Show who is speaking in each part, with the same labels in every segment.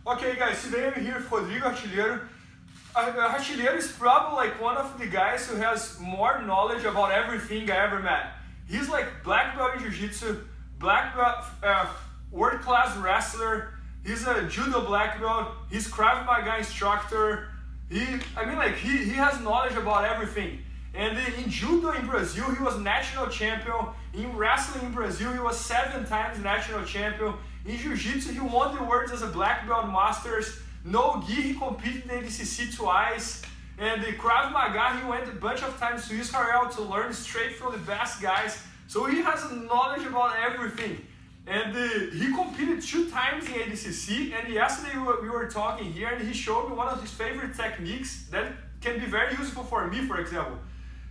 Speaker 1: Okay guys, today I'm here with Rodrigo Artilheiro. Artilheiro is probably like one of the guys who has more knowledge about everything I ever met. He's like black belt in Jiu-Jitsu, black belt, world-class wrestler. He's a judo black belt. He's Krav Maga instructor. He has knowledge about everything. And in judo in Brazil, he was national champion. In wrestling in Brazil, he was 7 times national champion. In Jiu-Jitsu, he won the world as a black belt masters. No gi, he competed in the ADCC twice. And the Krav Maga, he went a bunch of times to Israel to learn straight from the best guys. So he has knowledge about everything. And he competed 2 times in ADCC. And yesterday we were talking here, and he showed me one of his favorite techniques that can be very useful for me, for example.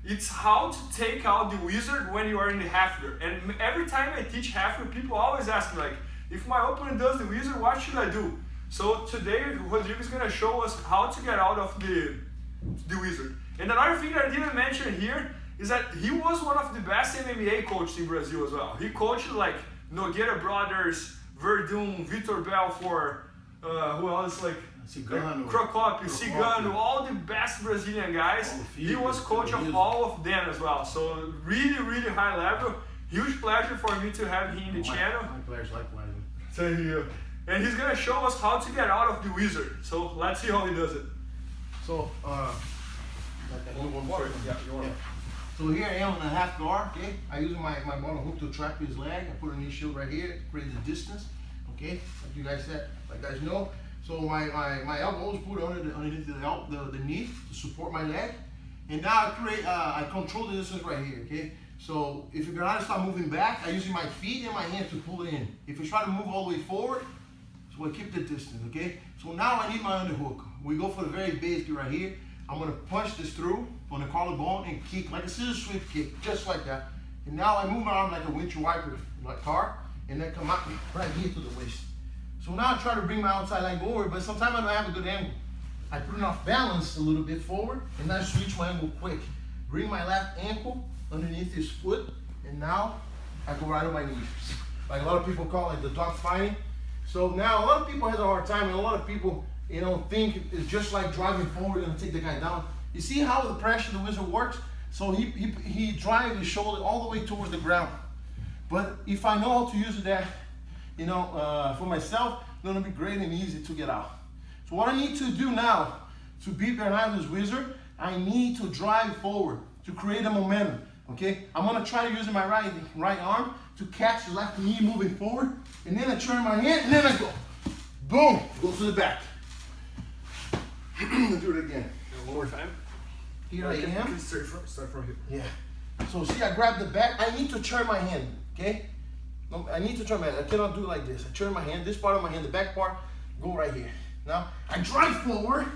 Speaker 1: It's how to take out the Whizzer when you are in the half guard. And every time I teach half guard, people always ask me like, if my opponent does the Whizzer, what should I do? So today, Rodrigo is going to show us how to get out of the Whizzer. And another thing that I didn't mention here is that he was one of the best MMA coaches in Brazil as well. He coached like Nogueira Brothers, Verdun, Vitor Belfort, who else, like
Speaker 2: Cigano,
Speaker 1: Crocopio, Cigano, all the best Brazilian guys. He was coach of all of them as well. So really, really high level. Huge pleasure for me to have him in the channel.
Speaker 2: My pleasure, likewise.
Speaker 1: Thank you. And he's gonna show us how to get out of the Whizzer. So let's see how he does it.
Speaker 2: So, So here I am in a half guard, okay? I use my ball hook to trap his leg. I put a knee shield right here to create the distance, okay? Like you guys said, like guys know. So my elbow is put underneath the knee to support my leg. And now I control the distance right here, okay? So if you're gonna start moving back, I use my feet and my hands to pull it in. If you try to move all the way forward, so I keep the distance, okay? So now I need my underhook. We go for the very basic right here. I'm gonna punch this through on the collarbone and kick like a scissor sweep kick, just like that. And now I move my arm like a windshield wiper, like car, and then come out right here to the waist. So now I try to bring my outside leg over, but sometimes I don't have a good angle. I put it off balance a little bit forward, and I switch my angle quick. Bring my left ankle underneath his foot, and now I go right on my knees. Like a lot of people call it the dog fighting. So now a lot of people have a hard time, and a lot of people, think it's just like driving forward and take the guy down. You see how the pressure the Whizzer works? So he drives his shoulder all the way towards the ground. But if I know how to use that, for myself, it's gonna be great and easy to get out. So what I need to do now to beat Bernardo's Whizzer, I need to drive forward to create a momentum. Okay, I'm gonna try to use my right arm to catch the left knee moving forward, and then I turn my hand, and then I go, boom, go to the back. Do it again.
Speaker 1: One more time.
Speaker 2: Here I am.
Speaker 1: Start from here.
Speaker 2: Yeah. So see, I grab the back. I need to turn my hand. Okay. No, I need to turn my hand. I cannot do it like this. I turn my hand. This part of my hand, the back part, go right here. Now I drive forward,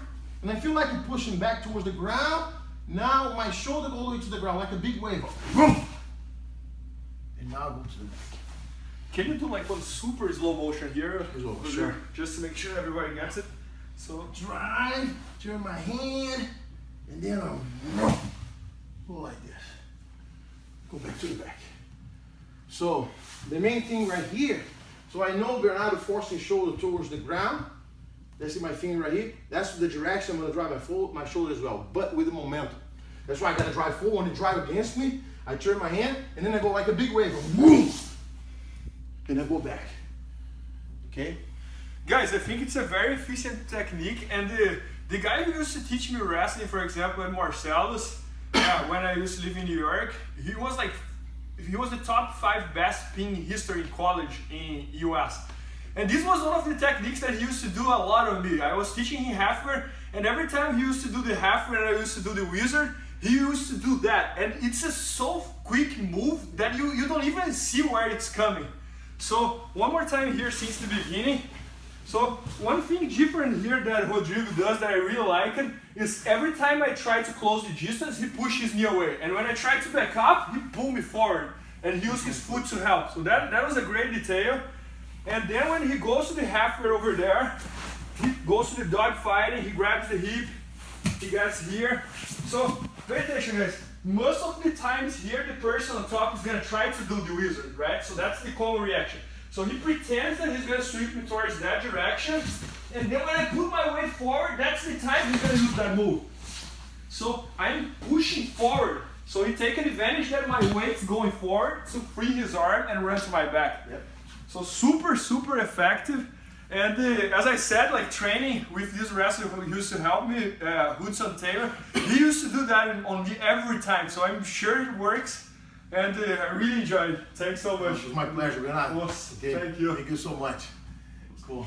Speaker 2: and I feel like I'm pushing back towards the ground. Now my shoulder goes all the way to the ground like a big wave. Boom! And now I go to the back.
Speaker 1: Can you do like one super slow motion here?
Speaker 2: Sure.
Speaker 1: Just to make sure everybody gets it. So
Speaker 2: drive, turn my hand, and then I'll go like this. Go back to the back. So the main thing right here, so I know Bernardo forcing shoulder towards the ground. That's my finger right here. That's the direction I'm gonna drive my shoulder as well, but with the momentum. That's why I gotta drive forward. When they drive against me, I turn my hand, and then I go like a big wave, boom, and I go back. Okay?
Speaker 1: Guys, I think it's a very efficient technique, and the guy who used to teach me wrestling, for example, at Marcelo's, when I used to live in New York, he was the top 5 best pin in history in college in US. And this was one of the techniques that he used to do a lot on me. I was teaching him half guard, and every time he used to do the half guard and I used to do the Whizzer, he used to do that. And it's a so quick move that you don't even see where it's coming. So one more time here since the beginning. So one thing different here that Rodrigo does that I really like it is every time I try to close the distance, he pushes me away. And when I try to back up, he pulls me forward and he uses his foot to help. So that was a great detail. And then when he goes to the half guard over there, he goes to the dog fighting, he grabs the hip, he gets here. So pay attention guys, most of the times here the person on top is gonna try to do the Whizzer, right? So that's the common reaction. So he pretends that he's gonna sweep me towards that direction, and then when I put my weight forward, that's the time he's gonna use that move. So I'm pushing forward. So he taking advantage that my weight's going forward to free his arm and run to my back.
Speaker 2: Yep.
Speaker 1: So super, super effective. And as I said, like training with this wrestler who used to help me, Hudson Taylor, he used to do that on me every time. So I'm sure it works. And I really enjoyed it. Thanks so much.
Speaker 2: It was my pleasure, Bernardo.
Speaker 1: Okay. Thank you.
Speaker 2: Thank you so much. Cool.